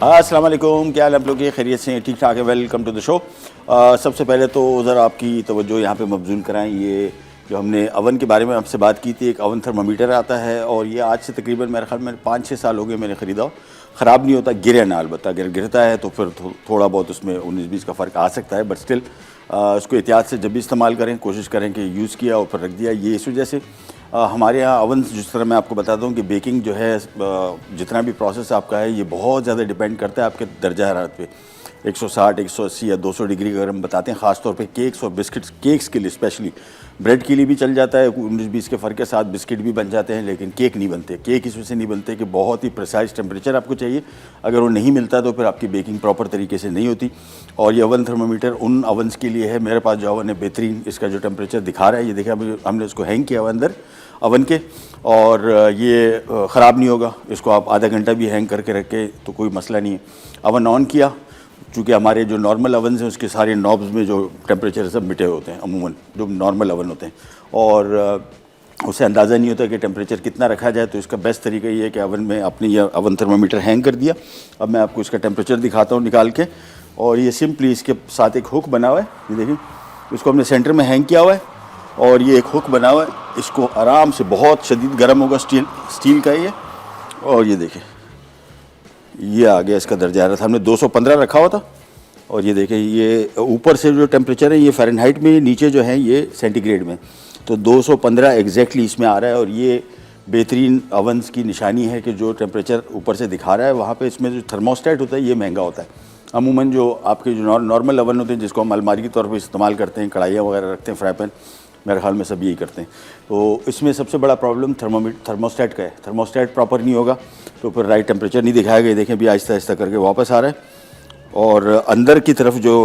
अस्सलाम वालेकुम, क्या हाल आप लोग के? खैरियत से ठीक ठाक है? Welcome to the show. सबसे पहले तो ज़रा आपकी तवज्जो यहाँ पे मबज़ूल कराएं। ये जो हमने अवन के बारे में आपसे बात की थी, एक अवन थर्मामीटर आता है और ये आज से तकरीबन मेरे ख्याल में 5-6 साल हो गए मैंने ख़रीदा। ख़राब नहीं होता, गिरे ना, अलबत्ता अगर गिरता है तो फिर थोड़ा बहुत उसमें 19-20 का फ़र्क आ सकता है, बट स्टिल उसको एहतियात से जब भी इस्तेमाल करें, कोशिश करें कि यूज़ किया और फिर रख दिया। ये इस वजह से हमारे यहाँ अवन, जिस तरह मैं आपको बताता हूँ कि बेकिंग जो है, जितना भी प्रोसेस आपका है, ये बहुत ज़्यादा डिपेंड करता है आपके दर्जा हरारत पे। 160, 180 या 200 डिग्री अगर हम बताते हैं, ख़ास तौर पे केक्स और बिस्किट्स, केक्स के लिए स्पेशली, ब्रेड के लिए भी चल जाता है, 19-20 के फ़र्क के साथ बिस्किट भी बन जाते हैं, लेकिन केक नहीं बनते। केक इस वजह से नहीं बनते कि बहुत ही प्रिसाइज टेम्परेचर आपको चाहिए। अगर वो नहीं मिलता तो फिर आपकी बेकिंग प्रॉपर तरीके से नहीं होती। और ये अवन थर्मामीटर उन अवन्स के लिए है। मेरे पास जो अवन है बेहतरीन, इसका जो टेम्परेचर दिखा रहा है, ये देखिए अभी हमने उसको हैंग किया हुआ अंदर अवन के, और ये ख़राब नहीं होगा। इसको आप आधा घंटा भी हैंग करके रखें तो कोई मसला नहीं है। अवन ऑन किया, चूँकि हमारे जो नॉर्मल अवन हैं उसके सारे नॉब्स में जो टेम्परेचर सब मिटे होते हैं अमूमन, जो नॉर्मल अवन होते हैं, और उससे अंदाज़ा नहीं होता कि टेम्परेचर कितना रखा जाए। तो इसका बेस्ट तरीका ये है कि अवन में आपने ये अवन थर्मामीटर हैंग कर दिया। अब मैं आपको इसका टेम्परेचर दिखाता हूँ निकाल के। और ये सिंपली इसके साथ एक हुक बना हुआ है, ये देखिए, इसको हमने सेंटर में हैंग किया हुआ है और ये एक हुक बना हुआ है। इसको आराम से, बहुत शदीद गर्म होगा, स्टील का ये, और ये देखिए ये आ गया इसका दर्जा हरारत। हमने 215 रखा हुआ था और ये देखें, ये ऊपर से जो टेम्परेचर है ये फ़ारेनहाइट में, नीचे जो है ये सेंटीग्रेड में, तो 215 एग्जैक्टली इसमें आ रहा है। और ये बेहतरीन अवन्स की निशानी है कि जो टेम्परेचर ऊपर से दिखा रहा है वहाँ पे इसमें जो थर्मोस्टेट होता है ये महंगा होता है। अमूमन जो आपके जो नॉर्मल अवन होते हैं, जिसको हम अलमारी के तौर पर इस्तेमाल करते हैं, कढ़ाइयाँ वगैरह रखते हैं, फ्राई पैन, मेरे ख्याल में सब यही करते हैं। तो इसमें सबसे बड़ा प्रॉब्लम थर्मोस्टेट का है। थर्मोस्टेट प्रॉपर नहीं होगा तो फिर राइट टेम्परेचर नहीं दिखाएगा। देखें अभी आहिस्ता आहिस्ता करके वापस आ रहा है। और अंदर की तरफ जो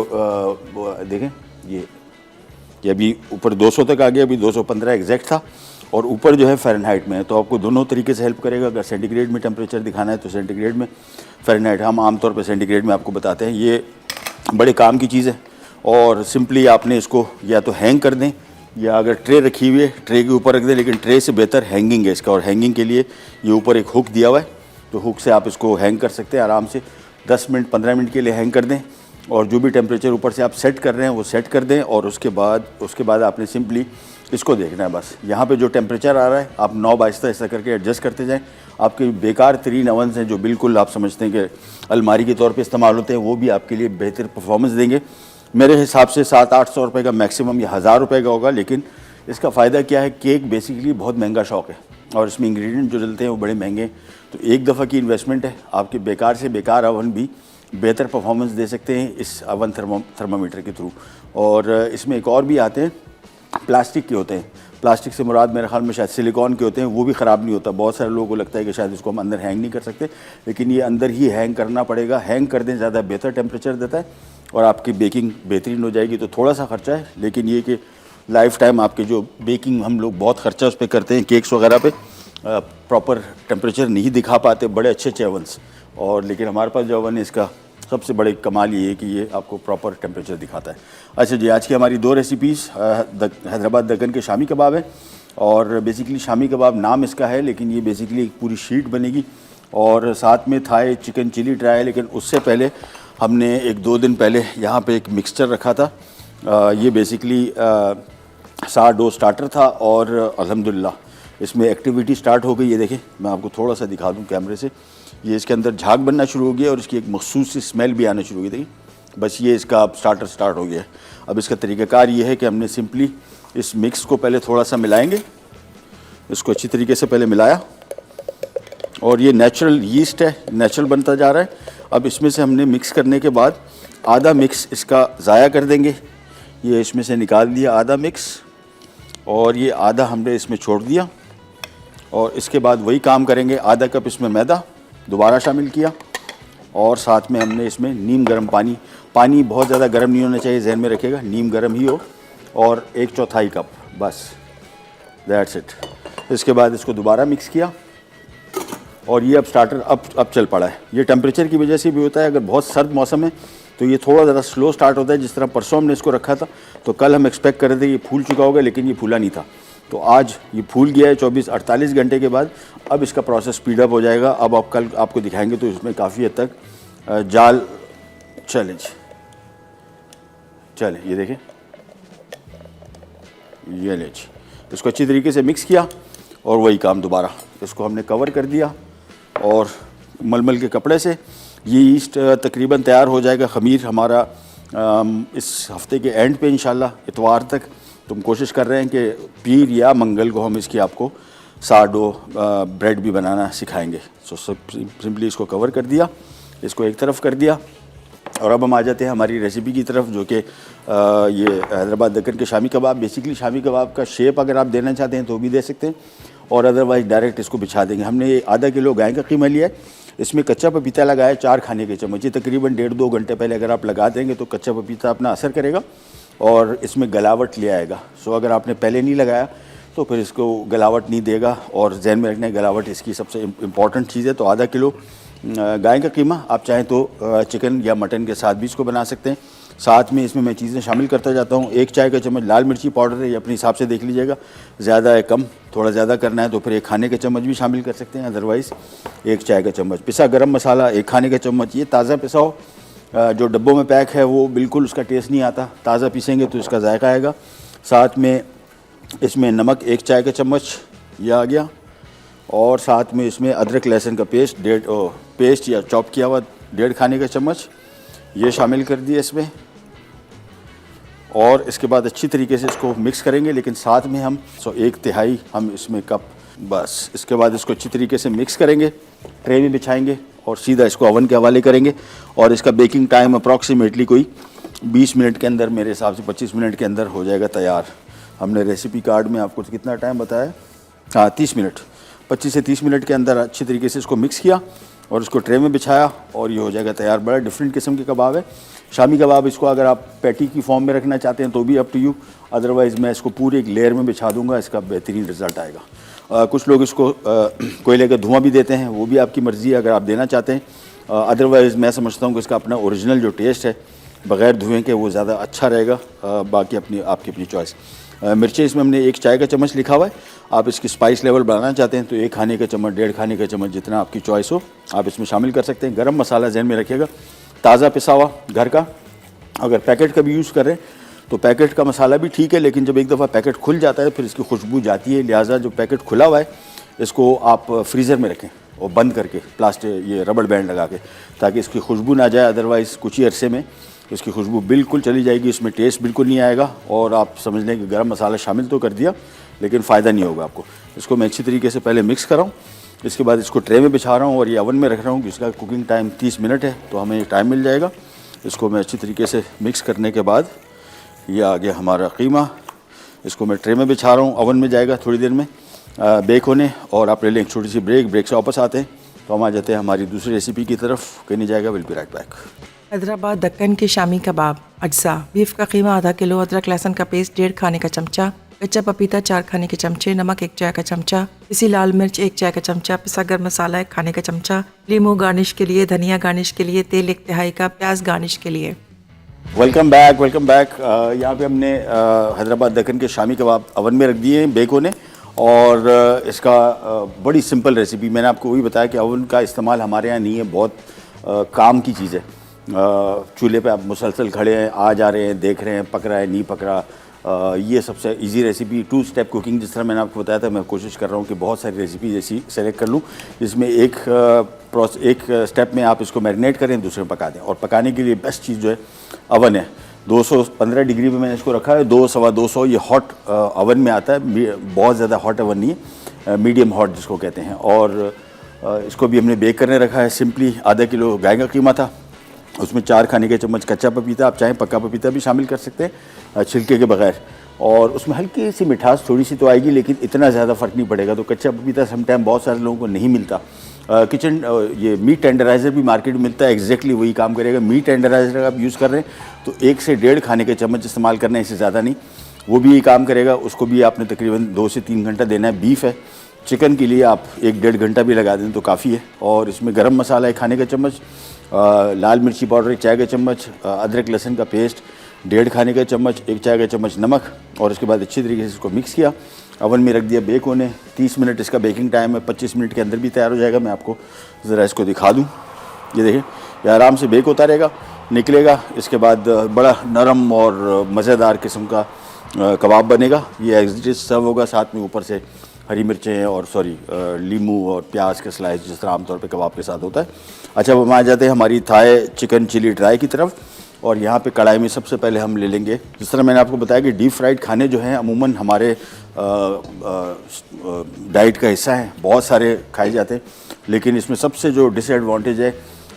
देखें, ये अभी ऊपर 200 तक आ गया, अभी 215 एग्जैक्ट था, और ऊपर जो है फ़ारेनहाइट में है। तो आपको दोनों तरीके से हेल्प करेगा। अगर सेंटीग्रेड में टेम्परेचर दिखाना है तो सेंटीग्रेड में, फ़ारेनहाइट हम आमतौर पर सेंटीग्रेड में आपको बताते हैं। ये बड़े काम की चीज़ है। और सिंपली आपने इसको या तो हैंग कर दें, या अगर ट्रे रखी हुई है ट्रे के ऊपर रख दें, लेकिन ट्रे से बेहतर हैंगिंग है इसका। और हैंगिंग के लिए ये ऊपर एक हुक दिया हुआ है, तो हुक से आप इसको हैंग कर सकते हैं आराम से। 10 मिनट 15 मिनट के लिए हैंग कर दें, और जो भी टेम्परेचर ऊपर से आप सेट कर रहे हैं वो सेट कर दें। और उसके बाद आपने सिंपली इसको देखना है बस। यहाँ पे जो टेम्परेचर आ रहा है आप नॉब आहिस्ता आहिस्ता करके एडजस्ट करते जाएँ। आपके बेकार तरीन अवन्स हैं जो बिल्कुल आप समझते हैं कि अलमारी के तौर पे इस्तेमाल होते हैं, वो भी आपके लिए बेहतर परफॉर्मेंस देंगे। मेरे हिसाब से 700-800 रुपये का मैक्सिमम या 1000 रुपये का होगा। लेकिन इसका फ़ायदा क्या है, केक बेसिकली बहुत महंगा शौक है और इसमें इंग्रेडिएंट जो डलते हैं वो बड़े महंगे हैं। तो एक दफ़ा की इन्वेस्टमेंट है, आपके बेकार से बेकार अवन भी बेहतर परफॉर्मेंस दे सकते हैं इस अवन थर्मामीटर के थ्रू। और इसमें एक और भी आते हैं, प्लास्टिक के होते हैं। प्लास्टिक से मुराद मेरे ख्याल में शायद सिलिकॉन के होते हैं, वो भी ख़राब नहीं होता। बहुत सारे लोगों को लगता है कि शायद इसको हम अंदर हैंग नहीं कर सकते, लेकिन ये अंदर ही हैंग करना पड़ेगा। हैंग कर दें, ज़्यादा बेहतर टेम्परेचर देता है और आपकी बेकिंग बेहतरीन हो जाएगी। तो थोड़ा सा ख़र्चा है, लेकिन ये कि लाइफ टाइम आपके जो बेकिंग, हम लोग बहुत ख़र्चा उस पर करते हैं, केक्स वगैरह पे प्रॉपर टेम्परेचर नहीं दिखा पाते, बड़े अच्छे अवन्स। और लेकिन हमारे पास जो अवन है, इसका सबसे बड़े कमाल ये है कि ये आपको प्रॉपर टेम्परेचर दिखाता है। अच्छा जी, आज की हमारी 2 रेसिपीज़ हैदराबाद दक्कन के शामी कबाब है। और बेसिकली शामी कबाब नाम इसका है, लेकिन ये बेसिकली एक पूरी शीट बनेगी। और साथ में थाई चिकन चिली ड्राई है। लेकिन उससे पहले हमने 1-2 दिन पहले यहाँ पे एक मिक्सचर रखा था। ये बेसिकली डो स्टार्टर था, और अल्हम्दुलिल्लाह इसमें एक्टिविटी स्टार्ट हो गई। ये देखें, मैं आपको थोड़ा सा दिखा दूँ कैमरे से। ये इसके अंदर झाग बनना शुरू हो गया और इसकी एक मखसूस सी स्मेल भी आना शुरू हो गई। देखिए बस ये इसका अब स्टार्टर स्टार्ट हो गया है। अब इसका तरीक़ाकार ये है कि हमने सिंपली इस मिक्स को पहले थोड़ा सा मिलाएंगे। इसको अच्छी तरीके से पहले मिलाया, और ये नेचुरल यीस्ट है, नेचुरल बनता जा रहा है। अब इसमें से हमने मिक्स करने के बाद आधा मिक्स इसका ज़ाया कर देंगे। ये इसमें से निकाल दिया आधा मिक्स, और ये आधा हमने इसमें छोड़ दिया। और इसके बाद वही काम करेंगे, आधा कप इसमें मैदा दोबारा शामिल किया, और साथ में हमने इसमें नीम गर्म पानी बहुत ज़्यादा गर्म नहीं होना चाहिए, जहन में रखिएगा, नीम गर्म ही हो, और 1/4 कप, बस दैट्स इट। इसके बाद इसको दोबारा मिक्स किया, और ये अब स्टार्टर अब चल पड़ा है। ये टेम्परेचर की वजह से भी होता है। अगर बहुत सर्द मौसम है तो ये थोड़ा ज़रा स्लो स्टार्ट होता है। जिस तरह परसों हमने इसको रखा था, तो कल हम एक्सपेक्ट कर रहे थे ये फूल चुका होगा, लेकिन ये फूला नहीं था। तो आज ये फूल गया है 24-48 घंटे के बाद। अब इसका प्रोसेस स्पीड अप हो जाएगा। अब आप कल आपको दिखाएंगे तो इसमें काफ़ी हद तक जाल चैलेंज। चले ये देखें, ये ले जी, इसको अच्छी तरीके से मिक्स किया और वही काम दोबारा, इसको हमने कवर कर दिया और मलमल के कपड़े से। ये ईस्ट तकरीबन तैयार हो जाएगा, ख़मीर हमारा इस हफ्ते के एंड पे इंशाल्लाह इतवार तक। तुम कोशिश कर रहे हैं कि पीर या मंगल को हम इसकी आपको साडो ब्रेड भी बनाना सिखाएंगे। सो सिंपली इसको कवर कर दिया, इसको एक तरफ कर दिया और अब हम आ जाते हैं हमारी रेसिपी की तरफ, जो कि ये हैदराबाद दक्कन के शामी कबाब। बेसिकली शामी कबाब का शेप अगर आप देना चाहते हैं तो भी दे सकते हैं और अदरवाइज़ डायरेक्ट इसको बिछा देंगे। हमने आधा किलो गाय का कीमा लिया है, इसमें कच्चा पपीता लगाया 4 खाने के चम्मच। ये तकरीबन 1.5-2 घंटे पहले अगर आप लगा देंगे तो कच्चा पपीता अपना असर करेगा और इसमें गलावट ले आएगा। सो अगर आपने पहले नहीं लगाया तो फिर इसको गलावट नहीं देगा और जहन में रखना, गलावट इसकी सबसे इम्पॉर्टेंट चीज़ है। तो आधा किलो गाय का कीमा, आप चाहें तो चिकन या मटन के साथ भी इसको बना सकते हैं। साथ में इसमें मैं चीज़ें शामिल करता जाता हूँ। 1 चाय का चम्मच लाल मिर्ची पाउडर है, ये अपने हिसाब से देख लीजिएगा, ज़्यादा है कम, थोड़ा ज़्यादा करना है तो फिर 1 खाने का चम्मच भी शामिल कर सकते हैं, अदरवाइज़ 1 चाय का चम्मच। पिसा गरम मसाला 1 खाने का चम्मच, ये ताज़ा पिसा हो, जो डब्बों में पैक है वो बिल्कुल उसका टेस्ट नहीं आता, ताज़ा पीसेंगे तो इसका जायका आएगा। साथ में इसमें नमक 1 चाय का चम्मच ये आ गया और साथ में इसमें अदरक लहसुन का पेस्ट या चॉप किया हुआ 1.5 खाने का चम्मच ये शामिल कर दिया इसमें। और इसके बाद अच्छी तरीके से इसको मिक्स करेंगे, लेकिन साथ में हम 1 तिहाई हम इसमें कप, बस इसके बाद इसको अच्छी तरीके से मिक्स करेंगे, ट्रे में बिछाएंगे और सीधा इसको ओवन के हवाले करेंगे। और इसका बेकिंग टाइम अप्रॉक्सीमेटली कोई 20 मिनट के अंदर, मेरे हिसाब से 25 मिनट के अंदर हो जाएगा तैयार। हमने रेसिपी कार्ड में आपको कितना टाइम बताया, हाँ 30 मिनट, 25 से 30 मिनट के अंदर अच्छी तरीके से इसको मिक्स किया और इसको ट्रे में बिछाया और ये हो जाएगा तैयार। बड़ा डिफरेंट किस्म के कबाब है शामी कबाब। इसको अगर आप पैटी की फॉर्म में रखना चाहते हैं तो भी अप टू यू, अदरवाइज़ मैं इसको पूरे एक लेयर में बिछा दूंगा, इसका बेहतरीन रिजल्ट आएगा। कुछ लोग इसको कोयले का धुआं भी देते हैं, वो भी आपकी मर्ज़ी है अगर आप देना चाहते हैं। अदरवाइज़ मैं समझता हूँ कि इसका अपना ओरिजिनल जो टेस्ट है बग़ैर धुएँ के वो ज़्यादा अच्छा रहेगा। बाकी आपकी अपनी चॉइस। मिर्चें इसमें हमने 1 चाय का चम्मच लिखा हुआ है, आप इसकी स्पाइस लेवल बढ़ाना चाहते हैं तो 1 खाने का चम्मच, 1.5 खाने का चम्मच, जितना आपकी चॉइस हो आप इसमें शामिल कर सकते हैं। गरम मसाला जहन में रखिएगा, ताज़ा पिसा हुआ घर का। अगर पैकेट का भी यूज़ करें तो पैकेट का मसाला भी ठीक है, लेकिन जब एक दफ़ा पैकेट खुल जाता है फिर इसकी खुशबू जाती है, लिहाजा जो पैकेट खुला हुआ है इसको आप फ्रीज़र में रखें और बंद करके प्लास्टिक ये रबड़ बैंड लगा के, ताकि इसकी खुशबू ना जाए। अदरवाइज़ कुछ ही अरसे में इसकी खुशबू बिल्कुल चली जाएगी, इसमें टेस्ट बिल्कुल नहीं आएगा और आप समझ लें कि गरम मसाला शामिल तो कर दिया लेकिन फ़ायदा नहीं होगा आपको। इसको मैं अच्छी तरीके से पहले मिक्स कर रहा हूँ, इसके बाद इसको ट्रे में बिछा रहा हूँ और ये ओवन में रख रहा हूँ। जिसका कुकिंग टाइम 30 मिनट है तो हमें टाइम मिल जाएगा। इसको मैं अच्छी तरीके से मिक्स करने के बाद ये आ गया हमारा कीमा, इसको मैं ट्रे में बिछा रहा हूँ, ओवन में जाएगा थोड़ी देर में बेक होने। और आप ले लें एक छोटी सी ब्रेक से वापस आते हैं तो हम आ जाते हैं हमारी दूसरी रेसिपी की तरफ। कहीं नहीं जाएगा, will be right back. Hyderabad Deccan के शामी कबाब। अज्जा: बीफ का कीमा आधा किलो, अदरक लहसुन का पेस्ट 1.5 खाने का चमचा, कच्चा पपीता 4 खाने के चमचे, नमक 1 चाय का चमचा, पिसी लाल मिर्च 1 चाय का चमचा, पिसा गर्म मसाला 1 खाने का चमचा, लीमू गार्निश के लिए, धनिया गार्निश के लिए, तेल 1 तिहाई का, प्याज गार्निश के लिए। Welcome back, welcome back. यहाँ पे हमने हैदराबाद दक्कन के शामी कबाब ओवन में रख दिए हैं बेक होने। और इसका बड़ी सिंपल रेसिपी, मैंने आपको वही बताया कि ओवन का इस्तेमाल हमारे यहाँ नहीं है, बहुत काम की चीज़ है। चूल्हे पे आप मुसलसल खड़े हैं, आ जा रहे हैं, देख रहे हैं पक रहा है नहीं पक रहा। ये सबसे इजी रेसिपी 2 स्टेप कुकिंग, जिस तरह मैंने आपको बताया था, मैं कोशिश कर रहा हूँ कि बहुत सारी रेसिपी ऐसी सेलेक्ट कर लूँ जिसमें एक स्टेप में आप इसको मैरिनेट करें, दूसरे में पका दें। और पकाने के लिए बेस्ट चीज़ जो है ओवन है। 215 डिग्री पे मैंने इसको रखा है, 2 सवा 200 ये हॉट ओवन में आता है, बहुत ज़्यादा हॉट ओवन नहीं है, मीडियम हॉट जिसको कहते हैं। और इसको भी हमने बेक करने रखा है। सिंपली आधा किलो गाय का कीमा था, उसमें 4 खाने के चम्मच कच्चा पपीता, आप चाहें पक्का पपीता भी शामिल कर सकते हैं छिलके के बगैर। और उसमें हल्की सी मिठास थोड़ी सी तो आएगी, लेकिन इतना ज़्यादा फ़र्क नहीं पड़ेगा। तो कच्चा पपीता समटाइम बहुत सारे लोगों को नहीं मिलता। ये मीट टेंडराइज़र भी मार्केट में मिलता है, एग्जैक्टली वही काम करेगा। मीट टेंडराइज़र अगर आप यूज़ कर रहे हैं तो 1 से 1.5 खाने के चम्मच इस्तेमाल करना है, इससे ज़्यादा नहीं, वो भी ये काम करेगा। उसको भी आपने तकरीबन 2 से 3 घंटा देना है। बीफ है, चिकन के लिए आप 1-1.5 घंटा भी लगा दें तो काफ़ी है। और इसमें गरम मसाला 1 खाने का चम्मच, लाल मिर्ची पाउडर 1 चाय का चम्मच, अदरक लहसुन का पेस्ट 1.5 खाने का चम्मच, 1 चाय का चम्मच नमक। और इसके बाद अच्छी तरीके से इसको मिक्स किया, ओवन में रख दिया बेक होने। 30 मिनट इसका बेकिंग टाइम है, 25 मिनट के अंदर भी तैयार हो जाएगा। मैं आपको ज़रा इसको दिखा दूँ, ये देखिए ये आराम से बेक होता रहेगा, निकलेगा। इसके बाद बड़ा नरम और मज़ेदार किस्म का कबाब बनेगा। ये एज इट इज़ सर्व होगा, साथ में ऊपर से हरी मिर्चें और लीमू और प्याज के स्लाइस, जिस तरह आमतौर पे कबाब के साथ होता है। अच्छा, अब हम आ जाते हैं हमारी थाई चिकन चिली ड्राई की तरफ। और यहाँ पे कढ़ाई में सबसे पहले हम ले लेंगे, जिस तरह मैंने आपको बताया कि डीप फ्राइड खाने जो हैं अमूमन हमारे डाइट का हिस्सा हैं, बहुत सारे खाए जाते हैं। लेकिन इसमें सबसे जो डिसएडवांटेज है,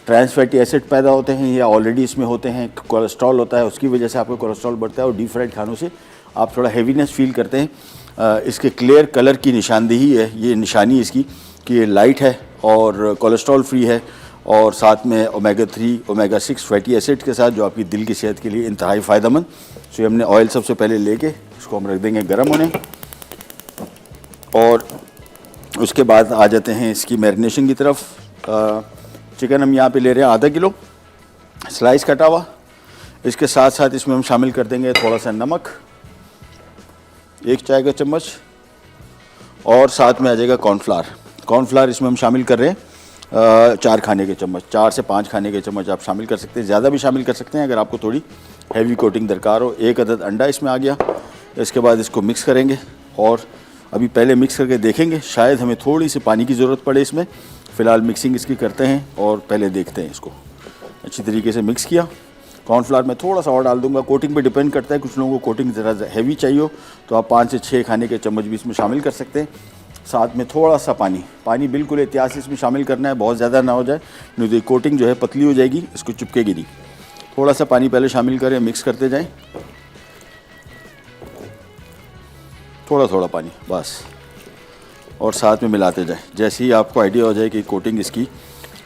ट्रांस फैटी एसिड पैदा होते हैं या ऑलरेडी इसमें होते हैं, कोलेस्ट्रॉल होता है, उसकी वजह से आपका कोलेस्ट्रॉल बढ़ता है और डीप फ्राइड खानों से आप थोड़ा हैवीनेस फील करते हैं। इसके क्लियर कलर की निशानदेही है, ये निशानी इसकी कि ये लाइट है और कोलेस्ट्रॉल फ्री है और साथ में ओमेगा 3 ओमेगा 6 फैटी एसिड के साथ, जो आपकी दिल की सेहत के लिए इंतहाई फ़ायदेमंद। सो हमने ऑयल सबसे पहले लेके इसको हम रख देंगे गर्म होने, और उसके बाद आ जाते हैं इसकी मैरिनेशन की तरफ। चिकन हम यहाँ पे ले रहे हैं आधा किलो स्लाइस कटा हुआ। इसके साथ साथ इसमें हम शामिल कर देंगे थोड़ा सा नमक, 1 चाय का चम्मच, और साथ में आ जाएगा कॉर्नफ्लावर। कॉर्नफ्लावर इसमें हम शामिल कर रहे हैं 4 खाने के चम्मच, 4 से 5 खाने के चम्मच आप शामिल कर सकते हैं, ज़्यादा भी शामिल कर सकते हैं अगर आपको थोड़ी हैवी कोटिंग दरकार हो। 1 अदद अंडा इसमें आ गया। इसके बाद इसको मिक्स करेंगे, और अभी पहले मिक्स करके देखेंगे, शायद हमें थोड़ी सी पानी की ज़रूरत पड़े इसमें। फ़िलहाल मिक्सिंग इसकी करते हैं और पहले देखते हैं इसको। अच्छी तरीके से मिक्स किया। कॉर्नफ्लावर में थोड़ा सा और डाल दूंगा, कोटिंग पे डिपेंड करता है। कुछ लोगों को कोटिंग ज़रा हैवी चाहिए हो तो आप 5 से 6 खाने के चम्मच भी इसमें शामिल कर सकते हैं। साथ में थोड़ा सा पानी बिल्कुल एहतियात से इसमें शामिल करना है, बहुत ज़्यादा ना हो जाए, नहीं तो ये कोटिंग जो है पतली हो जाएगी, इसको चिपकेगी नहीं। थोड़ा सा पानी पहले शामिल करें, मिक्स करते जाएँ, थोड़ा थोड़ा पानी बस, और साथ में मिलाते जाएं। जैसे ही आपको आइडिया हो जाए कि कोटिंग इसकी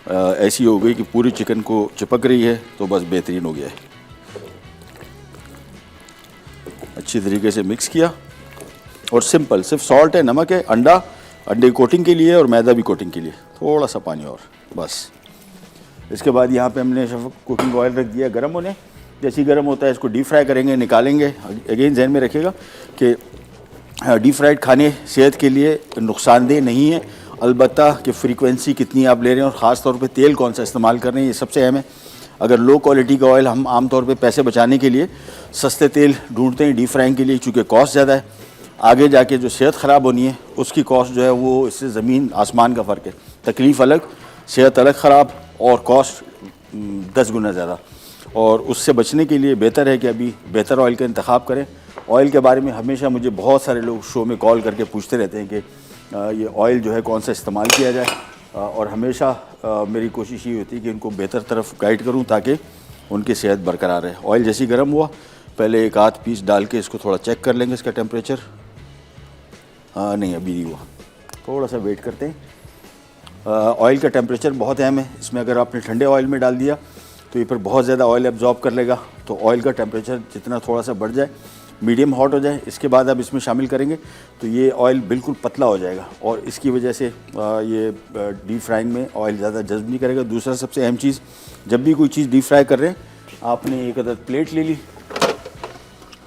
ऐसी हो गई कि पूरी चिकन को चिपक रही है, तो बस बेहतरीन हो गया है। अच्छी तरीके से मिक्स किया, और सिंपल सिर्फ सॉल्ट है, नमक है, अंडे कोटिंग के लिए और मैदा भी कोटिंग के लिए, थोड़ा सा पानी और बस। इसके बाद यहाँ पे हमने कुकिंग ऑयल रख दिया गर्म होने। जैसे ही गर्म होता है इसको डीप फ्राई करेंगे, निकालेंगे। अगेन जहन में रखिएगा कि डीप फ्राइड खाने सेहत के लिए नुकसानदेह नहीं है, अलबत्ता कि फ्रीक्वेंसी कितनी आप ले रहे हैं और ख़ास तौर पे तेल कौन सा इस्तेमाल कर रहे हैं, ये सबसे अहम है। अगर लो क्वालिटी का ऑयल, हम आमतौर पे पैसे बचाने के लिए सस्ते तेल ढूंढते हैं डीप फ्राइंग के लिए, चूँकि कॉस्ट ज़्यादा है। आगे जाके जो सेहत ख़राब होनी है उसकी कॉस्ट जो है वो इससे ज़मीन आसमान का फ़र्क है। तकलीफ़ अलग, सेहत अलग ख़राब, और कॉस्ट 10 गुना ज़्यादा। और उससे बचने के लिए बेहतर है कि अभी बेहतर ऑयल का इंतखाब करें। ऑयल के बारे में हमेशा मुझे बहुत सारे लोग शो में कॉल करके पूछते रहते हैं कि ये ऑयल जो है कौन सा इस्तेमाल किया जाए, और हमेशा मेरी कोशिश ये होती है कि इनको बेहतर तरफ गाइड करूं ताकि उनकी सेहत बरकरार रहे। ऑयल जैसे ही गर्म हुआ, पहले 1 आध पीस डाल के इसको थोड़ा चेक कर लेंगे इसका टेम्परेचर। नहीं, अभी नहीं हुआ, थोड़ा सा वेट करते हैं। ऑयल का टेम्परेचर बहुत अहम है इसमें। अगर आपने ठंडे ऑयल में डाल दिया तो ये फिर बहुत ज़्यादा ऑयल एब्जॉर्ब कर लेगा। तो ऑयल का टेम्परेचर जितना थोड़ा सा बढ़ जाए, मीडियम हॉट हो जाए, इसके बाद आप इसमें शामिल करेंगे तो ये ऑयल बिल्कुल पतला हो जाएगा, और इसकी वजह से ये डीप फ्राइंग में ऑयल ज़्यादा जज्ब नहीं करेगा। दूसरा सबसे अहम चीज़, जब भी कोई चीज़ डीप फ्राई कर रहे हैं, आपने 1 अदद प्लेट ले ली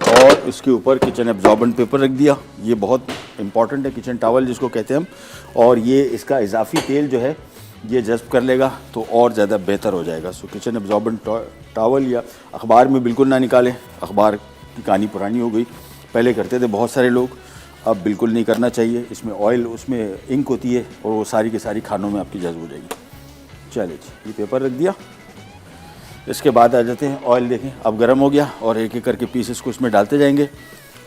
और इसके ऊपर किचन एब्जॉर्बेंट पेपर रख दिया। ये बहुत इंपॉर्टेंट है, किचन टॉवल जिसको कहते हैं हम, और ये इसका इजाफी तेल जो है ये जज्ब कर लेगा तो और ज़्यादा बेहतर हो जाएगा। सो किचन एब्जॉर्बेंट टॉवल या अखबार में बिल्कुल ना निकालें, अखबार की कहानी पुरानी हो गई, पहले करते थे बहुत सारे लोग, अब बिल्कुल नहीं करना चाहिए। इसमें ऑयल, उसमें इंक होती है और वो सारी की सारी खानों में आपकी जज्ब हो जाएगी। चलिए जी, ये पेपर रख दिया। इसके बाद आ जाते हैं ऑयल। देखें अब गर्म हो गया, और एक एक करके पीसेस को इसमें डालते जाएंगे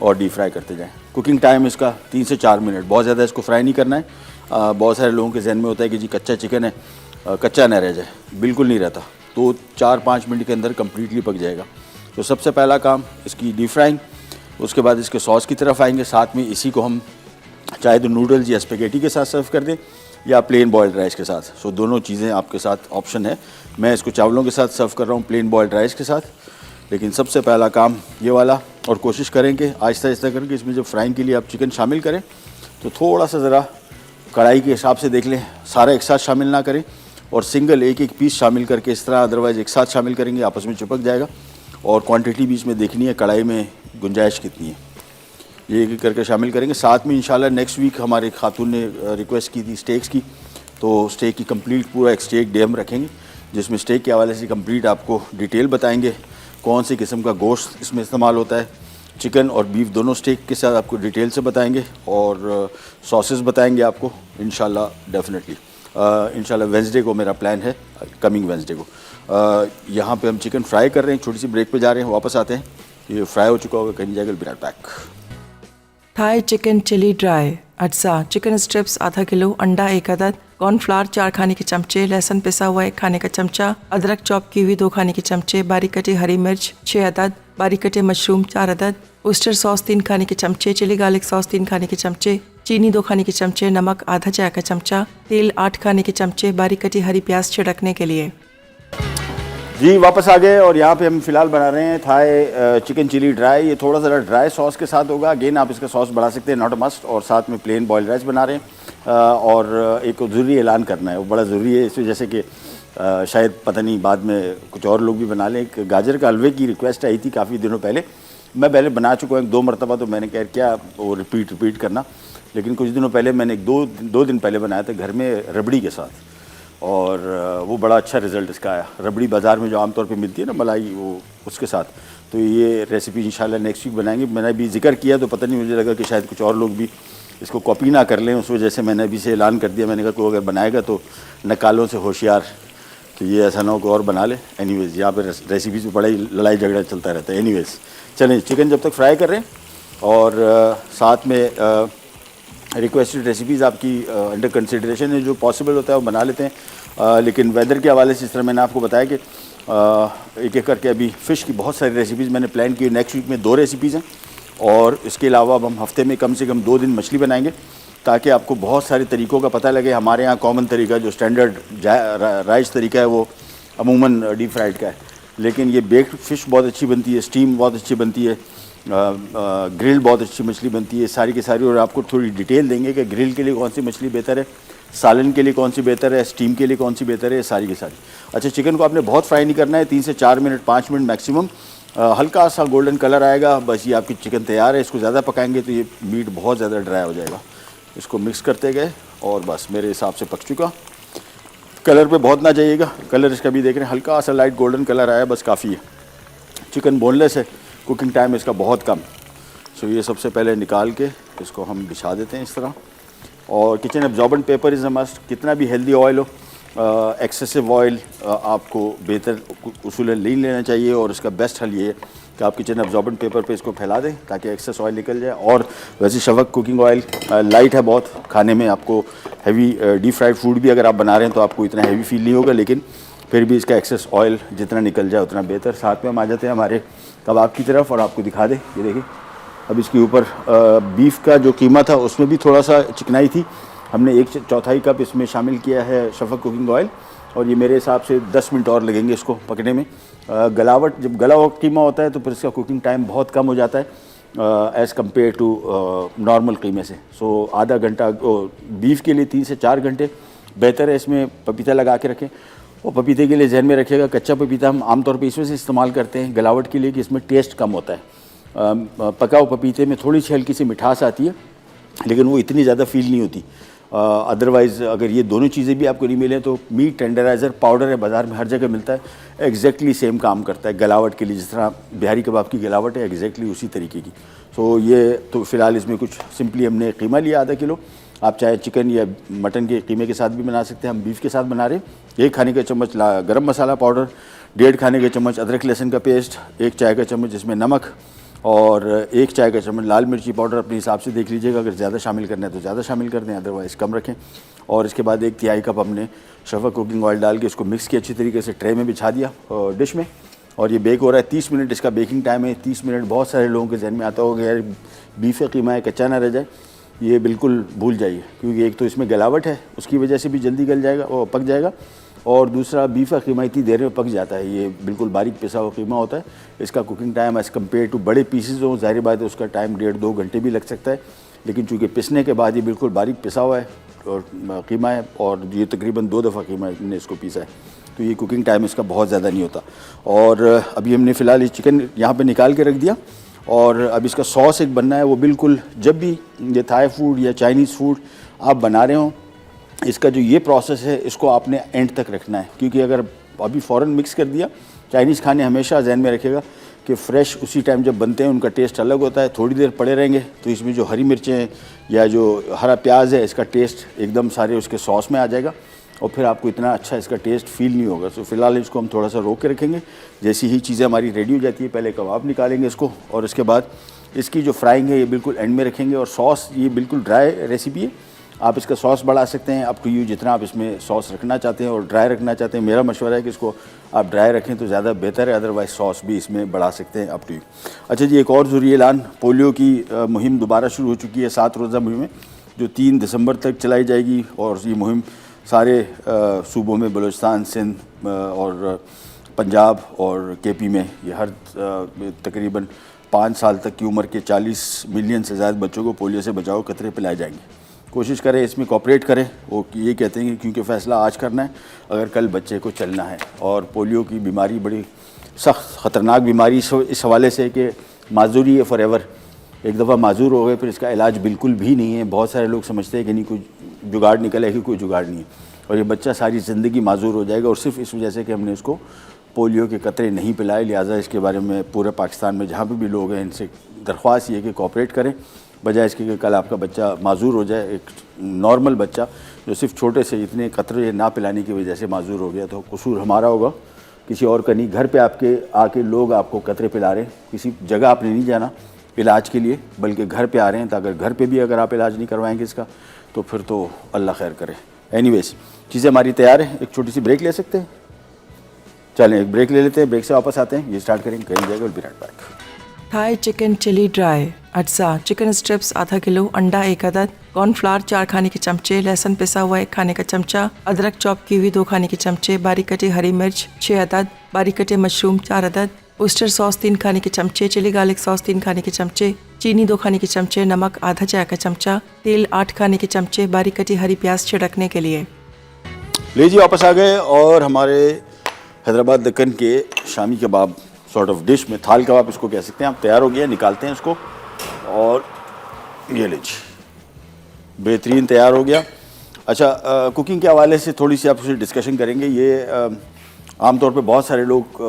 और डीप फ्राई करते जाएं। कुकिंग टाइम इसका 3 से 4 मिनट, बहुत ज़्यादा इसको फ्राई नहीं करना है। बहुत सारे लोगों के जहन में होता है कि जी कच्चा चिकन है, कच्चा ना रह जाए, बिल्कुल नहीं रहता। तो 4-5 मिनट के अंदर कम्प्लीटली पक जाएगा। तो सबसे पहला काम इसकी डीप फ्राइंग, उसके बाद इसके सॉस की तरफ आएंगे। साथ में इसी को हम चाहे तो नूडल्स या स्पेगेटी के साथ सर्व कर दें या प्लेन बॉयल्ड राइस के साथ। सो दोनों चीज़ें आपके साथ ऑप्शन है। मैं इसको चावलों के साथ सर्व कर रहा हूँ, प्लेन बॉयल्ड राइस के साथ। लेकिन सबसे पहला काम ये वाला, और कोशिश करें कि आहिस्ता आहिस्ता करके इसमें जब फ्राइंग के लिए आप चिकन शामिल करें तो थोड़ा सा ज़रा कढ़ाई के हिसाब से देख लें, सारा एक साथ शामिल ना करें, और सिंगल एक एक पीस शामिल करके इस तरह, अदरवाइज़ एक साथ शामिल करेंगे आपस में चिपक जाएगा। और क्वांटिटी भी इसमें देखनी है, कढ़ाई में गुंजाइश कितनी है, ये एक एक करके शामिल करेंगे। साथ में इंशाल्लाह नेक्स्ट वीक हमारे खातून ने रिक्वेस्ट की थी स्टेक्स की, तो स्टेक की कंप्लीट पूरा एक स्टेक डे हम रखेंगे। जिसमें स्टेक के हवाले से कंप्लीट आपको डिटेल बताएंगे, कौन सी किस्म का गोश्त इसमें इस्तेमाल होता है। चिकन और बीफ दोनों स्टेक के साथ आपको डिटेल से बताएंगे और सॉसेस बताएंगे आपको इंशाल्लाह डेफिनेटली। इंशाल्लाह वेंसडे को मेरा प्लान है, कमिंग वेंसडे को। यहाँ पे हम चिकन फ्राई कर रहे हैं, छोटी सी ब्रेक पे जा रहे हैं, वापस आते हैं। ये फ्राई हो चुका होगा, कहीं जाएगा बिना pack. Thai chicken chilli dry अज्जा, चिकन स्ट्रिप्स आधा किलो, अंडा 1 अदद, कॉर्नफ्लावर 4 खाने के चमचे, लहसुन पिसा हुआ 1 खाने का चमचा, अदरक चॉप की हुई 2 खाने के चमचे, बारीक कटी हरी मिर्च 6 अदद, बारीक कटे मशरूम 4 अदद, ओस्टर सॉस 3 खाने के चमचे, चिली गार्लिक सॉस 3 खाने के चमचे, चीनी 2 खाने के चमचे, नमक आधा चाय का चमचा, तेल 8 खाने के चमचे, बारीक कटी हरी प्याज छिड़कने के लिए। जी वापस आ गए और यहाँ पे हम फिलहाल बना रहे हैं थाई चिकन चिली ड्राई। ये थोड़ा सा ड्राई सॉस के साथ होगा, अगेन आप इसका सॉस बढ़ा सकते हैं, नॉट अ मस्ट। और साथ में प्लेन बॉयल राइस बना रहे हैं और एक ज़रूरी ऐलान करना है, वो बड़ा ज़रूरी है इस वजह से कि शायद पता नहीं बाद में कुछ और लोग भी बना लें। एक गाजर का हलवे की रिक्वेस्ट आई थी काफ़ी दिनों पहले, मैं पहले बना चुका हूँ 1-2 मरतबा, तो मैंने कहा क्या वो रिपीट करना। लेकिन कुछ दिनों पहले मैंने 2 दिन पहले बनाया था घर में रबड़ी के साथ, और वो बड़ा अच्छा रिज़ल्ट इसका आया। रबड़ी बाज़ार में जो आमतौर पे मिलती है ना मलाई, वो उसके साथ। तो ये रेसिपी इंशाल्लाह नेक्स्ट वीक बनाएंगे। मैंने अभी जिक्र किया तो पता नहीं, मुझे लगा कि शायद कुछ और लोग भी इसको कॉपी ना कर लें, उस वजह से मैंने अभी से ऐलान कर दिया। मैंने कहा कोई अगर बनाएगा तो नकालों से होशियार, तो ये ऐसा ना हो कि और बना ले। एनीवेज़ यहाँ पर रेसिपीज़ में बड़ा ही लड़ाई झगड़ा चलता रहता है। एनीवेज़ चलें, चिकन जब तक फ्राई कर रहे हैं और साथ में रिक्वेस्टेड रेसिपीज़ आपकी अंडर कंसिडरेशन है, जो पॉसिबल होता है वो बना लेते हैं। लेकिन वेदर के हवाले से इस तरह मैंने आपको बताया कि एक एक करके अभी फ़िश की बहुत सारी रेसिपीज़ मैंने प्लान की। नेक्स्ट वीक में 2 रेसिपीज़ हैं और इसके अलावा अब हम हफ्ते में कम से कम 2 दिन मछली बनाएंगे, ताकि आपको बहुत सारे तरीक़ों का पता लगे। हमारे यहाँ कॉमन तरीका जो स्टैंडर्ड राइस तरीका है वो अमूमन डीप फ्राइड का है, लेकिन ये बेक्ड फ़िश बहुत अच्छी बनती है, स्टीम बहुत अच्छी बनती है, ग्रिल बहुत अच्छी मछली बनती है, सारी की सारी। और आपको थोड़ी डिटेल देंगे कि ग्रिल के लिए कौन सी मछली बेहतर है, सालन के लिए कौन सी बेहतर है, स्टीम के लिए कौन सी बेहतर है, सारी की सारी। अच्छा, चिकन को आपने बहुत फ्राई नहीं करना है, 3 से 4 मिनट 5 मिनट मैक्सिमम, हल्का सा गोल्डन कलर आएगा, बस ये आपकी चिकन तैयार है। इसको ज़्यादा पकाएंगे तो ये मीट बहुत ज़्यादा ड्राई हो जाएगा। इसको मिक्स करते गए और बस मेरे हिसाब से पक चुका। कलर पे बहुत ना जाइएगा, कलर इसका भी देख रहे हैं हल्का सा लाइट गोल्डन कलर आया, बस काफ़ी है। चिकन बोनलेस है, कुकिंग टाइम इसका बहुत कम। सो ये सबसे पहले निकाल के इसको हम बिछा देते हैं इस तरह। और kitchen absorbent paper is a must. कितना भी हेल्दी ऑयल हो, एक्सेसिव ऑयल आपको बेहतर उसूलन नहीं लेना चाहिए, और इसका बेस्ट हल ये है कि आप किचन एब्जॉर्बेंट पेपर पे इसको फैला दें ताकि एक्सेस ऑयल निकल जाए। और वैसे शवक कुकिंग ऑयल लाइट है बहुत, खाने में आपको हैवी डीप फ्राइड फूड भी अगर आप बना रहे हैं तो आपको इतना हैवी फील नहीं होगा, लेकिन फिर भी इसका एक्सेस ऑयल जितना निकल जाए उतना बेहतर। साथ में हम आ जाते हैं हमारे कबाब की तरफ और आपको दिखा दें, ये देखिए अब इसके ऊपर बीफ का जो कीमा था उसमें भी थोड़ा सा चिकनाई थी। हमने 1/4 कप इसमें शामिल किया है शफक कुकिंग ऑयल, और ये मेरे हिसाब से 10 मिनट और लगेंगे इसको पकने में। गलावट, जब गला हुआ कीमा होता है तो फिर इसका कुकिंग टाइम बहुत कम हो जाता है एज़ कम्पेयर टू नॉर्मल कीमे से। सो आधा घंटा बीफ के लिए 3 से 4 घंटे बेहतर है। इसमें पपीता लगा के रखें, और पपीते के लिए जहन में रखिएगा कच्चा पपीता हम आमतौर पे इसमें से इस्तेमाल करते हैं गलावट के लिए कि इसमें टेस्ट कम होता है। पका हुआ पपीते में थोड़ी सी हल्की सी मिठास आती है, लेकिन वो इतनी ज़्यादा फील नहीं होती। अदरवाइज़ अगर ये दोनों चीज़ें भी आपको नहीं मिलें तो मीट टेंडराइज़र पाउडर है, बाज़ार में हर जगह मिलता है, एग्जैक्टली सेम काम करता है गलावट के लिए। जिस तरह बिहारी कबाब की गलावट है एग्जैक्टली उसी तरीके की। सो ये तो फ़िलहाल इसमें कुछ सिंपली हमने कीमा लिया आधा किलो। आप चाहे चिकन या मटन के कीमे के साथ भी बना सकते हैं, हम बीफ के साथ बना रहे हैं। 1 खाने का चम्मच गरम मसाला पाउडर, 1.5 खाने का चम्मच अदरक लहसुन का पेस्ट, 1 चाय का चम्मच इसमें नमक, और 1 चाय का चम्मच लाल मिर्ची पाउडर। अपने हिसाब से देख लीजिएगा, अगर ज़्यादा शामिल करना है तो ज़्यादा शामिल कर दें, अदरवाइज़ कम रखें। और इसके बाद 1/3 कप हमने शफक कुकिंग ऑयल डाल के इसको मिक्स किया अच्छी तरीके से, ट्रे में बिछा दिया डिश में, और ये बेक हो रहा है। 30 मिनट इसका बेकिंग टाइम है। 30 मिनट बहुत सारे लोगों के जहन में आता होगा यार बीफ का कीमा है कच्चा ना रह जाए, ये बिल्कुल भूल जाइए, क्योंकि एक तो इसमें गलावट है उसकी वजह से भी जल्दी गल जाएगा और पक जाएगा, और दूसरा बीफ का कीमा इतनी देर में पक जाता है। ये बिल्कुल बारीक पिसा हुआ कीमा होता है। इसका cooking time as compare to बड़े पीसेज हो, ज़ाहिर बात है उसका टाइम 1.5-2 घंटे भी लग सकता है, लेकिन चूँकि पिसने के बाद ये बिल्कुल बारीक पिसा हुआ है और कीमा है, और ये तकरीबन 2 दफ़ा कीमा ने इसको पीसा है, तो ये कुकिंग टाइम इसका बहुत ज़्यादा नहीं होता। और अभी हमने फ़िलहाल ये चिकन यहाँ पर निकाल के रख दिया, और अब इसका सॉस एक बनना है। वो बिल्कुल जब भी ये थाई फूड या चाइनीज़ फूड आप बना रहे हो, इसका जो ये प्रोसेस है इसको आपने एंड तक रखना है, क्योंकि अगर अभी फ़ौरन मिक्स कर दिया। चाइनीज़ खाने हमेशा जहन में रखिएगा कि फ़्रेश उसी टाइम जब बनते हैं उनका टेस्ट अलग होता है। थोड़ी देर पड़े रहेंगे तो इसमें जो हरी मिर्चें हैं या जो हरा प्याज है इसका टेस्ट एकदम सारे उसके सॉस में आ जाएगा और फिर आपको इतना अच्छा इसका टेस्ट फील नहीं होगा। तो फिलहाल इसको हम थोड़ा सा रोक के रखेंगे। जैसी ही चीज़ें हमारी रेडी हो जाती है पहले कबाब निकालेंगे इसको और उसके बाद इसकी जो फ्राइंग है ये बिल्कुल एंड में रखेंगे। और सॉस ये बिल्कुल ड्राई रेसिपी है, आप इसका सॉस बढ़ा सकते हैं, अप टू यू जितना आप इसमें सॉस रखना चाहते हैं और ड्राई रखना चाहते हैं। मेरा मशवरा है कि इसको आप ड्राई रखें तो ज़्यादा बेहतर है, अदरवाइज़ सॉस भी इसमें बढ़ा सकते हैं, अप टू यू। अच्छा जी, एक और ज़रूरी ऐलान, पोलियो की मुहिम दोबारा शुरू हो चुकी है। 7 रोज़ा मुहिम है जो 3 दिसंबर तक चलाई जाएगी और ये मुहिम सारे सूबों में, बलूचिस्तान, सिंध और पंजाब और केपी में ये हर तकरीबन 5 साल तक की उम्र के 40 मिलियन से ज़्यादा बच्चों को पोलियो से बचाओ कतरे पिलाए जाएंगे। कोशिश करें इसमें कोऑपरेट करें। वो ये कहते हैं कि क्योंकि फ़ैसला आज करना है अगर कल बच्चे को चलना है। और पोलियो की बीमारी बड़ी सख्त ख़तरनाक बीमारी इस हवाले से कि माजूरी है फॉर एवर। एक दफ़ा माजूर हो गए फिर इसका इलाज बिल्कुल भी नहीं है। बहुत सारे लोग समझते हैं कि नहीं कोई जुगाड़ निकले, कि कोई जुगाड़ नहीं है और ये बच्चा सारी ज़िंदगी माजूर हो जाएगा। और सिर्फ इस वजह से कि हमने इसको पोलियो के कतरे नहीं पिलाए। लिहाजा इसके बारे में पूरे पाकिस्तान में जहाँ पे भी लोग हैं इनसे दरख्वास्त ये कि कोऑपरेट करें, बजाय इसके कि कल आपका बच्चा माजूर हो जाए। एक नॉर्मल बच्चा जो सिर्फ छोटे से इतने कतरे ना पिलाने की वजह से माजूर हो गया तो कसूर हमारा होगा, किसी और का नहीं। घर पे आपके आके लोग आपको कतरे पिला रहे हैं, किसी जगह आपने नहीं जाना इलाज के लिए, बल्कि घर पे आ रहे हैं। तो अगर घर पे भी अगर आप इलाज नहीं करवाएंगे इसका तो फिर तो अल्लाह खैर करे। एनीवेज, चीज़ें हमारी तैयार हैं। एक छोटी सी ब्रेक ले सकते हैं? चलें एक ब्रेक ले लेते हैं, ब्रेक से वापस आते हैं, ये स्टार्ट करेंगे, कहीं जाएगा। Will be right back. Thai chicken chilli dry, अज्जा चिकन स्ट्रिप्स आधा किलो, अंडा 1 अदद, कॉर्नफ्लावर 4 खाने के चमचे, लहसुन पिसा हुआ 1 खाने का चमचा, अदरक चॉप की हुई 2 खाने के चमचे, बारीक कटी हरी मिर्च 6 अदद, बारीक कटे मशरूम 4 अदद, ओस्टर सॉस 3 खाने के चमचे, चिली गार्लिक सॉस 3 खाने के चमचे, चीनी 2 खाने के चमचे, नमक आधा चाय का चमचा, तेल 8 खाने के चमचे, बारीक कटी हरी प्याज छिड़कने के लिए। लीजिए वापस आ गए और हमारे हैदराबाद दक्कन के shami kebab sort of dish में, थाल कबाब इसको कह सकते हैं, आप तैयार हो गया। निकालते हैं इसको और ये लीजिए बेहतरीन तैयार हो गया। अच्छा, कुकिंग के हवाले से थोड़ी सी आपसे डिस्कशन करेंगे। ये आमतौर पे बहुत सारे लोग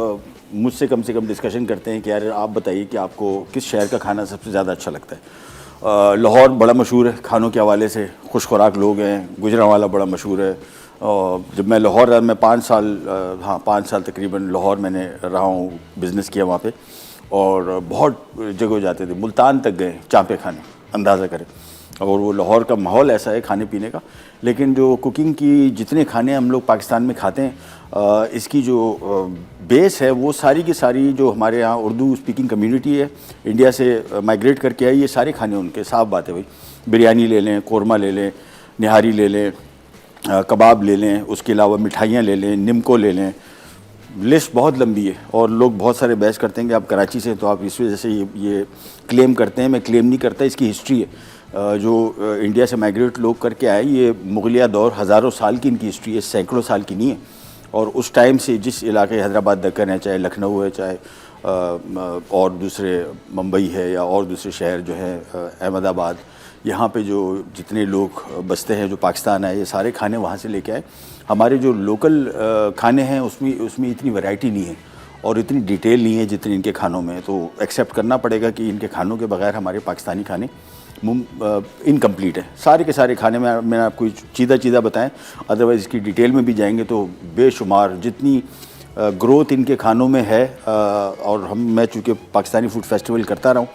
मुझसे कम से कम डिस्कशन करते हैं कि यार आप बताइए कि आपको किस शहर का खाना सबसे ज़्यादा अच्छा लगता है। लाहौर बड़ा मशहूर है खानों के हवाले से, खुश खुराक लोग हैं। गुजरांवाला बड़ा मशहूर है। जब मैं लाहौर रहा, मैं 5 साल तकरीबन लाहौर मैंने रहा हूँ, बिज़नेस किया वहाँ पे और बहुत जगह जाते थे। मुल्तान तक गए चाँपे खाने, अंदाज़ा करें। और वो लाहौर का माहौल ऐसा है खाने पीने का। लेकिन जो कुकिंग की जितने खाने हम लोग पाकिस्तान में खाते हैं, इसकी जो बेस है वो सारी की सारी जो हमारे यहाँ उर्दू स्पीकिंग कम्युनिटी है, इंडिया से माइग्रेट करके आई, ये सारे खाने उनके, साफ बात है भाई। बिरयानी ले लें, कोरमा ले लें, निहारी ले लें, कबाब ले लें, उसके अलावा मिठाइयाँ ले लें, निमको ले लें, लिस्ट बहुत लंबी है। और लोग बहुत सारे बहस करते हैं कि आप कराची से, तो आप इस वजह से ये क्लेम करते हैं। मैं क्लेम नहीं करता, इसकी हिस्ट्री है। जो इंडिया से माइग्रेट लोग करके आए, ये मुगलिया दौर, हज़ारों साल की इनकी हिस्ट्री है, सैकड़ों साल की नहीं है। और उस टाइम से जिस इलाके, हैदराबाद दक्कन है, चाहे लखनऊ है, चाहे और दूसरे मुंबई है या और दूसरे शहर जो है अहमदाबाद, यहाँ पे जो जितने लोग बसते हैं जो पाकिस्तान आए, ये सारे खाने वहाँ से लेके आए। हमारे जो लोकल खाने हैं उसमें इतनी वैरायटी नहीं है और इतनी डिटेल नहीं है जितनी इनके खानों में। तो एक्सेप्ट करना पड़ेगा कि इनके खानों के बगैर हमारे पाकिस्तानी खाने इनकम्प्लीट है। सारे के सारे खाने में मैंने आपको चीज़ा बताएं, अदरवाइज़ इसकी डिटेल में भी जाएंगे तो बेशुमार जितनी ग्रोथ इनके खानों में है। और मैं चूँकि पाकिस्तानी फूड फेस्टिवल करता रहा हूँ,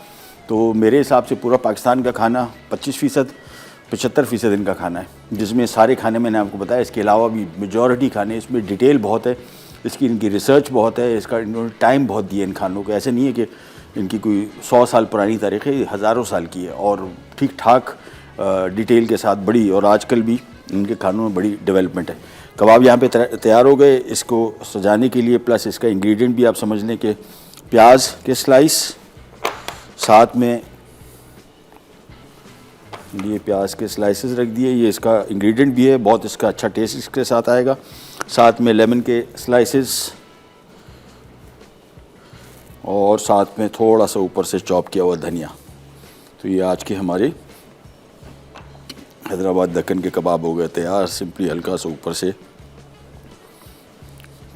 तो मेरे हिसाब से पूरा पाकिस्तान का खाना 25%, 75% इनका खाना है, जिसमें सारे खाने मैंने आपको बताया। इसके अलावा भी मेजॉरिटी खाने, इसमें डिटेल बहुत है, इसकी इनकी रिसर्च बहुत है, इसका इन्होंने टाइम बहुत दिया इन खानों को। ऐसे नहीं है कि इनकी कोई 100 साल पुरानी तारीख़ है, हज़ारों साल की है और ठीक ठाक डिटेल के साथ बड़ी। और आजकल भी इनके खानों में बड़ी डेवलपमेंट है। कबाब यहाँ पे तैयार हो गए। इसको सजाने के लिए प्लस इसका इंग्रेडिएंट भी आप समझ लें कि प्याज के स्लाइस, साथ में ये प्याज के स्लाइसेस रख दिए। ये इसका इंग्रेडिएंट भी है, बहुत इसका अच्छा टेस्ट इसके साथ आएगा। साथ में लेमन के स्लाइसेस और साथ में थोड़ा सा ऊपर से चॉप किया हुआ धनिया। तो ये आज के हमारे हैदराबाद दक्कन के कबाब हो गए तैयार। सिंपली हल्का सा ऊपर से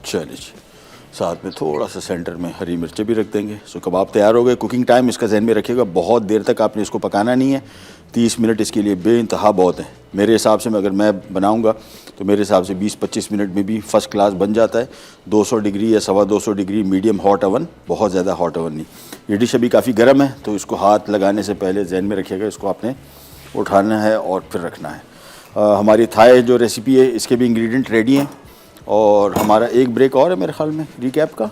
चलिए जी, साथ में थोड़ा सा सेंटर में हरी मिर्चें भी रख देंगे। सो कबाब तैयार हो गए। कुकिंग टाइम इसका जहन में रखिएगा, बहुत देर तक आपने इसको पकाना नहीं है। 30 मिनट इसके लिए बेइंतहा बहुत है मेरे हिसाब से। अगर मैं बनाऊंगा तो मेरे हिसाब से 20-25 मिनट में भी फर्स्ट क्लास बन जाता है। 200 डिग्री या 250 डिग्री मीडियम हॉट ओवन, बहुत ज़्यादा हॉट ओवन नहीं। ये डिश अभी काफ़ी गर्म है, तो इसको हाथ लगाने से पहले जहन में रखिएगा, इसको आपने उठाना है और फिर रखना है। हमारी थाई जो रेसिपी है इसके भी इंग्रेडिएंट रेडी हैं। और हमारा एक ब्रेक और है मेरे ख्याल में रिकैप का।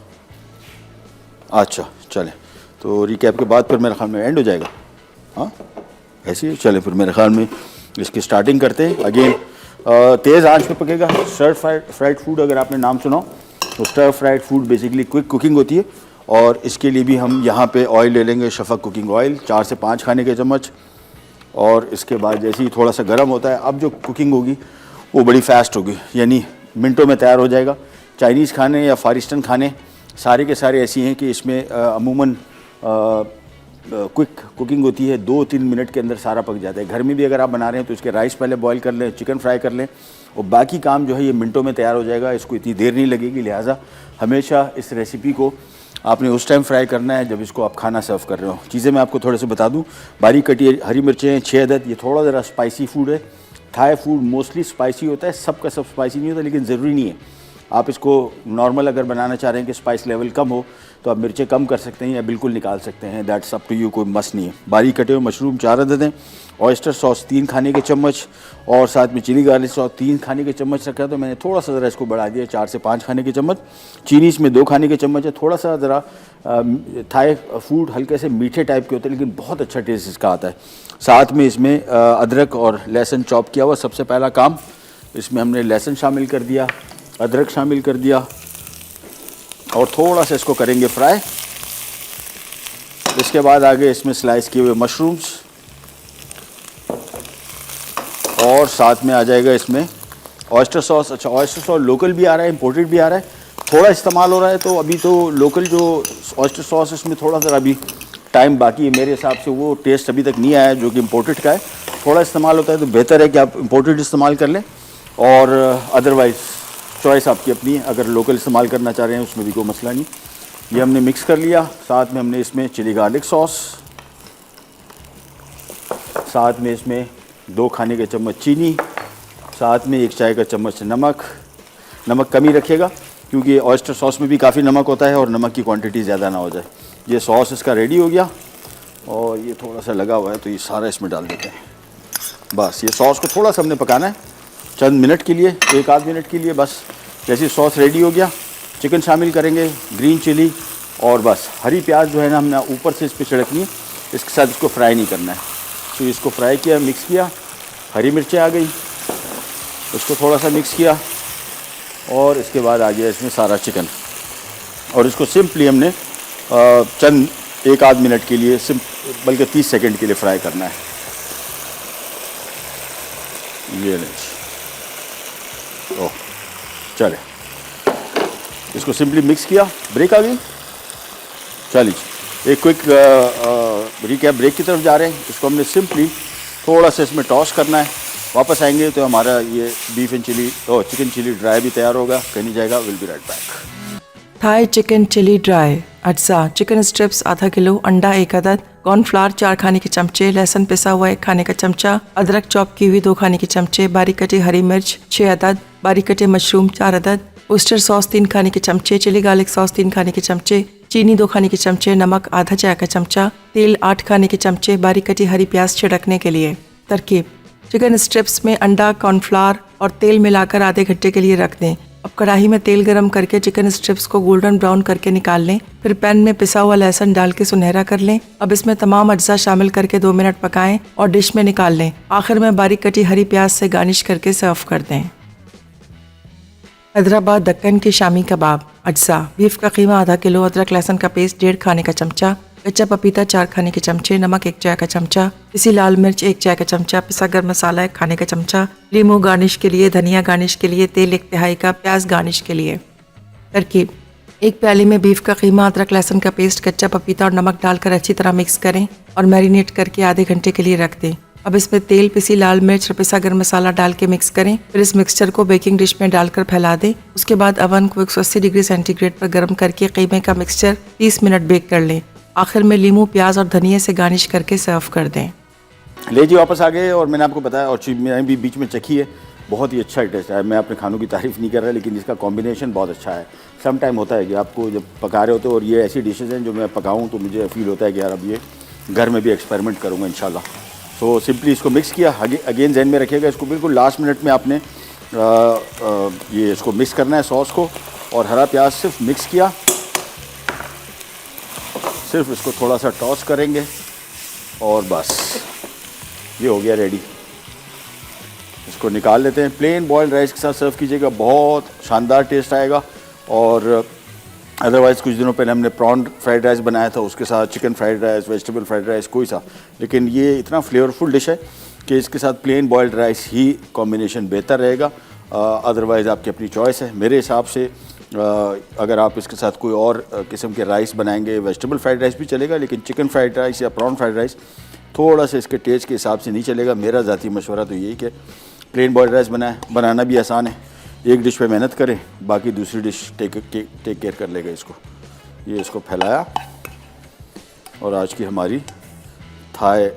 अच्छा चलें, तो रिकैप के बाद फिर मेरे ख्याल में एंड हो जाएगा। हाँ ऐसे ही चलें, फिर मेरे ख्याल में इसकी स्टार्टिंग करते हैं। अगेन तेज़ आंच पे पकेगा। स्टर फ्राइड फूड अगर आपने नाम सुना हो तो stir fried food basically quick cooking होती है। और इसके लिए भी हम यहाँ पे ऑयल ले लेंगे, शफक कुकिंग ऑयल 4 से 5 खाने के चम्मच। और इसके बाद जैसे ही थोड़ा सा गर्म होता है, अब जो कुकिंग होगी वो बड़ी फास्ट होगी, यानी मिनटों में तैयार हो जाएगा। चाइनीज़ खाने या फार ईस्टर्न खाने सारे के सारे ऐसी हैं कि इसमें अमूमन क्विक कुकिंग होती है, 2-3 मिनट के अंदर सारा पक जाता है। घर में भी अगर आप बना रहे हैं तो इसके राइस पहले बॉईल कर लें, चिकन फ्राई कर लें और बाकी काम जो है ये मिनटों में तैयार हो जाएगा। इसको इतनी देर नहीं लगेगी। लिहाजा हमेशा इस रेसिपी को आपने उस टाइम फ्राई करना है जब इसको आप खाना सर्व कर रहे हो। चीज़ें मैं आपको थोड़े से बता दूं, बारीक कटी हरी मिर्चें 6 अदद। ये थोड़ा ज़रा स्पाइसी फूड है। थाई फूड मोस्टली स्पाइसी होता है, सबका सब स्पाइसी नहीं होता, लेकिन ज़रूरी नहीं है। आप इसको नॉर्मल अगर बनाना चाह रहे हैं कि स्पाइस लेवल कम हो तो आप मिर्चें कम कर सकते हैं या बिल्कुल निकाल सकते हैं। दैट्स अप टू यू, कोई मस्त नहीं है। बारीक कटे हुए मशरूम 4 अदद हैं। ऑयस्टर सॉस 3 खाने के चम्मच और साथ में चिली गार्लिक सॉस 3 खाने के चम्मच रखा है, तो मैंने थोड़ा सा ज़रा इसको बढ़ा दिया, 4 से 5 खाने के चम्मच। चीनी इसमें 2 खाने के चम्मच है। थोड़ा सा ज़रा थाई फूड हल्के से मीठे टाइप के होते हैं, लेकिन बहुत अच्छा टेस्ट इसका आता है। साथ में इसमें अदरक और लहसुन चॉप किया हुआ। सबसे पहला काम इसमें हमने लहसुन शामिल कर दिया, अदरक शामिल कर दिया और थोड़ा सा इसको करेंगे फ्राई। इसके बाद आगे इसमें स्लाइस किए हुए मशरूम्स और साथ में आ जाएगा इसमें ऑयस्टर सॉस। अच्छा, ऑयस्टर सॉस लोकल भी आ रहा है, इंपोर्टेड भी आ रहा है, थोड़ा इस्तेमाल हो रहा है। तो अभी तो लोकल जो ऑयस्टर सॉस इसमें थोड़ा सा अभी टाइम बाकी है मेरे हिसाब से, वो टेस्ट अभी तक नहीं आया है जो कि इम्पोर्टेड का है। थोड़ा इस्तेमाल होता है तो बेहतर है कि आप इम्पोर्टेड इस्तेमाल कर लें। और अदरवाइज़ चॉइस आपकी अपनी है, अगर लोकल इस्तेमाल करना चाह रहे हैं उसमें भी कोई मसला नहीं। ये हमने मिक्स कर लिया। साथ में हमने इसमें चिली गार्लिक सॉस, साथ में इसमें 2 खाने के चम्मच चीनी, साथ में 1 चाय का चम्मच नमक। नमक कम ही रखिएगा क्योंकि ऑयस्टर सॉस में भी काफ़ी नमक होता है और नमक की क्वांटिटी ज़्यादा ना हो जाए। ये सॉस इसका रेडी हो गया और ये थोड़ा सा लगा हुआ है तो ये सारा इसमें डाल देते हैं। बस ये सॉस को थोड़ा सा हमने पकाना है, चंद मिनट के लिए, 1-8 मिनट के लिए बस। जैसे सॉस रेडी हो गया, चिकन शामिल करेंगे, ग्रीन चिली और बस हरी प्याज जो है ना हमने ऊपर से इस पर छिड़कनी है, इसके साथ इसको फ्राई नहीं करना है। तो इसको फ्राई किया, मिक्स किया, हरी मिर्चें आ गई, उसको थोड़ा सा मिक्स किया और इसके बाद आ गया इसमें सारा चिकन और इसको सिंपली हमने चंद 1-8 मिनट के लिए, बल्कि 30 सेकंड के लिए फ्राई करना है। ये ले ओह चले, इसको सिंपली मिक्स किया। ब्रेक आ गई। चलिए एक क्विक रिकैप, ब्रेक की तरफ जा रहे हैं। इसको हमने सिंपली थोड़ा सा इसमें टॉस करना है। वापस आएंगे तो हमारा ये beef and chilli chicken chilli dry भी तैयार होगा, कहीं नहीं जाएगा। Will be right back. Thai chicken chilli dry अज्जा, चिकन स्ट्रिप्स आधा किलो, अंडा 1 अदद, कॉर्नफ्लावर 4 खाने के चमचे, लहसुन पिसा हुआ 1 खाने का चमचा, अदरक चॉप की हुई 2 खाने के चमचे, बारीक कटी हरी मिर्च 6 अदद, बारीक कटे मशरूम 4 अदद, ओस्टर सॉस 3 खाने के चमचे, चिली गार्लिक सॉस 3 खाने के चमचे, चीनी 2 खाने के चमचे, नमक आधा चाय का चमचा, तेल 8 खाने के चमचे, बारीक कटी हरी प्याज छिड़कने के लिए। तरकीब: चिकन स्ट्रिप्स में अंडा, कॉर्नफ्लावर और तेल मिलाकर आधे घंटे के लिए रख दें। अब कढ़ाई में तेल गरम करके चिकन स्ट्रिप्स को गोल्डन ब्राउन करके निकाल लें। फिर पैन में पिसा हुआ लहसुन डाल के सुनहरा कर लें। अब इसमें तमाम अज्जा शामिल करके 2 मिनट पकाएं और डिश में निकाल लें। आखिर में बारीक कटी हरी प्याज से गार्निश करके सर्व कर दें। हैदराबाद दक्कन के शामी कबाब अज्जा: बीफ का कीमा आधा किलो, अदरक लहसुन का पेस्ट 1.5 खाने का चमचा, कच्चा पपीता 4 खाने के चमचे, नमक 1 चाय का चमचा, पिसी लाल मिर्च 1 चाय का चमचा, पिसा गरम मसाला 1 खाने का चमचा, लीमू गार्निश के लिए, धनिया गार्निश के लिए, तेल 1/3 कप, प्याज गार्निश के लिए। तरकीब: एक प्याली में बीफ का कीमा, अदरक लहसुन का पेस्ट, कच्चा पपीता और नमक डालकर अच्छी तरह मिक्स करें और मैरिनेट करके आधे घंटे के लिए रख दें। अब इसमें तेल, पिसी लाल मिर्च और पिसा गरम मसाला डाल के मिक्स करें। फिर इस मिक्सचर को बेकिंग डिश में डालकर फैला दें। उसके बाद अवन को 180 डिग्री सेंटीग्रेड पर गर्म करके कीमे का मिक्सचर 30 मिनट बेक कर लें। आखिर में लीमू, प्याज और धनिया से गार्निश करके सर्व कर दें। ले जी वापस आ गए और मैंने आपको बताया और चीज़ मैंने भी बीच में चखी है, बहुत ही अच्छा टेस्ट है। मैं अपने खानों की तारीफ़ नहीं कर रहा, लेकिन इसका कॉम्बिनेशन बहुत अच्छा है। सम टाइम होता है कि आपको जब पका रहे होते हो और ये ऐसी डिशेज़ हैं जो मैं पकाऊँ तो मुझे फील होता है कि यार अब ये घर में भी एक्सपेरिमेंट करूँगा इंशाल्लाह। सो सिंपली इसको मिक्स किया। अगेन जहन में रखिएगा, इसको बिल्कुल लास्ट मिनट में आपने ये इसको मिक्स करना है सॉस को, और हरा प्याज सिर्फ मिक्स किया, सिर्फ इसको थोड़ा सा टॉस करेंगे और बस ये हो गया रेडी। इसको निकाल लेते हैं। प्लेन बॉइल्ड राइस के साथ सर्व कीजिएगा, बहुत शानदार टेस्ट आएगा। और अदरवाइज़ कुछ दिनों पहले हमने प्रॉन फ्राइड राइस बनाया था, उसके साथ chicken fried rice, vegetable fried rice, कोई सा, लेकिन ये इतना फ्लेवरफुल डिश है कि इसके साथ प्लेन बॉइल्ड राइस ही कॉम्बिनेशन बेहतर रहेगा। अदरवाइज़ आपकी अपनी चॉइस है। मेरे हिसाब से अगर आप इसके साथ कोई और किस्म के राइस बनाएंगे, वेजिटेबल फ्राइड राइस भी चलेगा, लेकिन चिकन फ्राइड राइस या प्रॉन फ्राइड राइस थोड़ा सा इसके टेस्ट के हिसाब से नहीं चलेगा। मेरा ज़ाती मशवरा तो यही कि प्लेन बॉइल्ड राइस बनाना भी आसान है। एक डिश पे मेहनत करें, बाकी दूसरी डिश टेक केयर कर लेगा इसको। ये इसको फैलाया और आज की हमारी थाई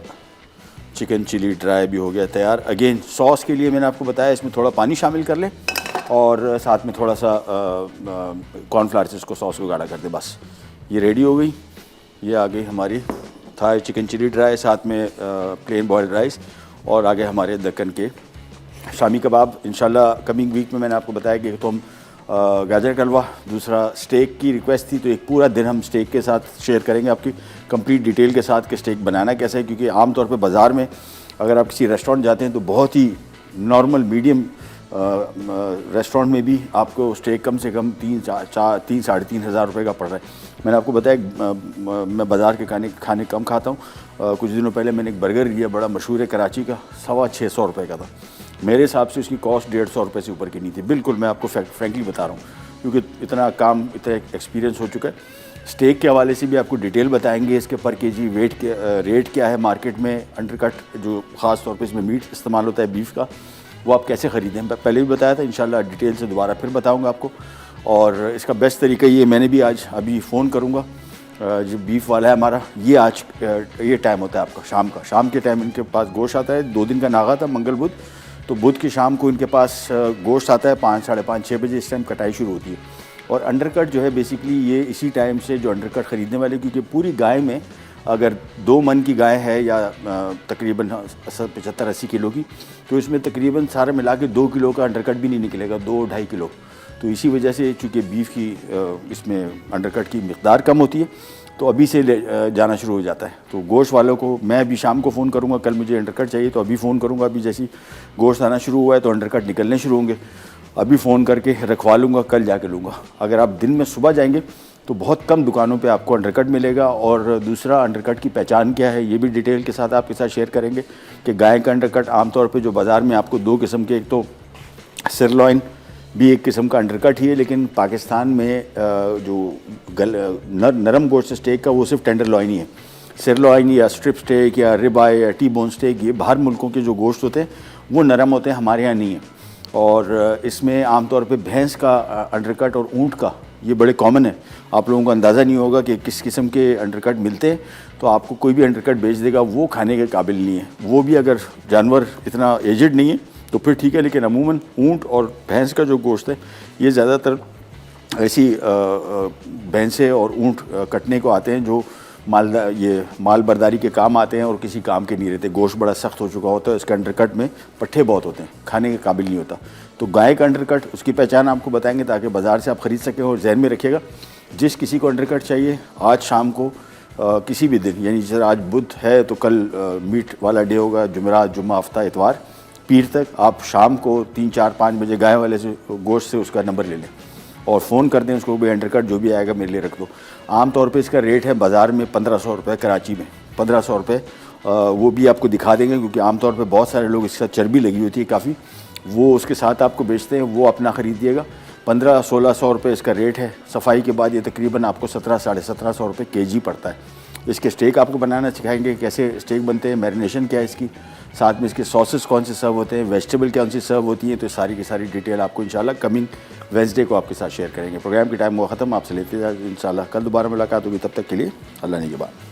चिकन चिली ड्राई भी हो गया तैयार। अगेन सॉस के लिए मैंने आपको बताया इसमें थोड़ा पानी शामिल कर लें और साथ में थोड़ा सा कॉर्नफ्लावर से इसको सॉस को गाढ़ा कर दें। बस ये रेडी हो गई। ये आ गई हमारी थाई चिकन चिली ड्राई, साथ में प्लेन बॉइल्ड राइस, और आगे हमारे दक्कन के शामी कबाब। इंशाल्लाह कमिंग वीक में मैंने आपको बताया कि तो हम गाजर का हलवा, दूसरा स्टेक की रिक्वेस्ट थी, तो एक पूरा दिन हम स्टेक के साथ शेयर करेंगे आपकी कंप्लीट डिटेल के साथ कि स्टेक बनाना कैसे है। क्योंकि आमतौर पे बाज़ार में अगर आप किसी रेस्टोरेंट जाते हैं तो बहुत ही नॉर्मल मीडियम रेस्टोरेंट में भी आपको स्टेक कम से कम 3-3.5 हज़ार रुपये का पड़ रहा है। मैंने आपको बताया मैं बाज़ार के खाने कम खाता हूँ। कुछ दिनों पहले मैंने एक बर्गर लिया, बड़ा मशहूर है कराची का, 625 रुपये का था। मेरे हिसाब से उसकी कॉस्ट 150 रुपये से ऊपर की नहीं थी। बिल्कुल मैं आपको फ्रैंकली बता रहा हूँ, क्योंकि इतना काम, इतना एक्सपीरियंस हो चुका है। स्टेक के हवाले से भी आपको डिटेल बताएंगे, इसके पर केजी वेट के रेट क्या है मार्केट में। अंडरकट जो ख़ास तौर पे इसमें मीट इस्तेमाल होता है बीफ का, वो आप कैसे ख़रीदें, मैं पहले भी बताया था। इंशाल्लाह डिटेल से दोबारा फिर बताऊंगा आपको। और इसका बेस्ट तरीका ये, मैंने भी आज अभी फ़ोन करूंगा जो बीफ वाला है हमारा, ये आज ये टाइम होता है आपका शाम का, शाम के टाइम इनके पास गोश्त आता है। 2 दिन का नागा था, मंगल बुध, तो बुध की शाम को इनके पास गोश्त आता है 5, साढ़े 5, 6 बजे। इस टाइम कटाई शुरू होती है। और अंडरकट जो है बेसिकली ये इसी टाइम से जो अंडरकट ख़रीदने वाले, क्योंकि पूरी गाय में अगर 2 मन की गाय है या तकरीबन 75-80 किलो की, तो इसमें तकरीबन सारा मिला के 2 किलो का अंडरकट भी नहीं निकलेगा, 2-2.5 किलो। तो इसी वजह से चूँकि बीफ की इसमें अंडरकट की मिक़दार कम होती है, तो अभी से जाना शुरू हो जाता है। तो गोश्त वालों को मैं अभी शाम को फ़ोन करूँगा, कल मुझे अंडरकट चाहिए तो अभी फ़ोन करूँगा। अभी जैसे गोश्त आना शुरू हुआ है तो अंडरकट निकलने शुरू होंगे, अभी फ़ोन करके रखवा लूँगा, कल जाके लूँगा। अगर आप दिन में सुबह जाएंगे तो बहुत कम दुकानों पे आपको अंडरकट मिलेगा। और दूसरा, अंडरकट की पहचान क्या है ये भी डिटेल के साथ आपके साथ शेयर करेंगे कि गाय का अंडरकट आमतौर पे जो बाज़ार में आपको 2 किस्म के, एक तो सिरलॉइन भी एक किस्म का अंडरकट ही है, लेकिन पाकिस्तान में जो नरम गोश्त स्टेक का वो सिर्फ टेंडरलॉइन ही है। सिरलॉइन या स्ट्रिप स्टेक या रिबाई या टी बोन स्टेक, ये बाहर मुल्कों के जो गोश्त होते हैं वो नरम होते हैं, हमारे यहाँ नहीं है। और इसमें आमतौर पे भैंस का अंडरकट और ऊँट का ये बड़े कॉमन है। आप लोगों को अंदाज़ा नहीं होगा कि किस किस्म के अंडरकट मिलते हैं, तो आपको कोई भी अंडरकट बेच देगा, वो खाने के काबिल नहीं है। वो भी अगर जानवर इतना एजड नहीं है तो फिर ठीक है, लेकिन अमूमन ऊँट और भैंस का जो गोश्त है ये ज़्यादातर ऐसी भैंसें और ऊँट कटने को आते हैं जो माल बर्दारी के काम आते हैं और किसी काम के नहीं रहते। गोश्त बड़ा सख्त हो चुका होता है, इसके अंडरकट में पट्ठे बहुत होते हैं, खाने के काबिल नहीं होता। तो गाय का अंडरकट, उसकी पहचान आपको बताएंगे ताकि बाज़ार से आप ख़रीद सकें। और जहन में रखिएगा, जिस किसी को अंडरकट चाहिए आज शाम को किसी भी दिन, यानी जैसे आज बुध है तो कल मीट वाला डे होगा, जुमेरात, जुम्मा, हफ्ता, इतवार, पीर तक, आप शाम को 3-4-5 बजे गाय वाले से गोश्त से उसका नंबर ले लें और फ़ोन कर दें उसको, भाई अंडरकट जो भी आएगा मेरे लिए रख दो। आम तौर पे इसका रेट है बाज़ार में 1500 रुपये, कराची में 1500 रुपये। वो भी आपको दिखा देंगे, क्योंकि आमतौर पे बहुत सारे लोग इसके साथ चर्बी लगी होती है काफ़ी, वो उसके साथ आपको बेचते हैं, वो अपना ख़रीदिएगा। 1500-1600 रुपये इसका रेट है। सफाई के बाद ये तकरीबन आपको 1700-1750 रुपये केजी पड़ता है। इसके स्टेक आपको बनाना सिखाएंगे, कैसे स्टेक बनते हैं, मैरिनेशन क्या है इसकी, साथ में इसके सॉसेस कौन से सर्व होते हैं, वेजिटेबल कौन सी सर्व होती हैं। तो सारी की सारी डिटेल आपको इंशाल्लाह कमिंग वेंसडे को आपके साथ शेयर करेंगे। प्रोग्राम की टाइम हुआ ख़त्म, आपसे लेते हैं इंशाल्लाह कल दोबारा मुलाकात होगी। तब तक के लिए अल्लाह ने के बाद।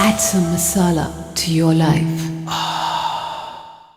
Add some masala to your life.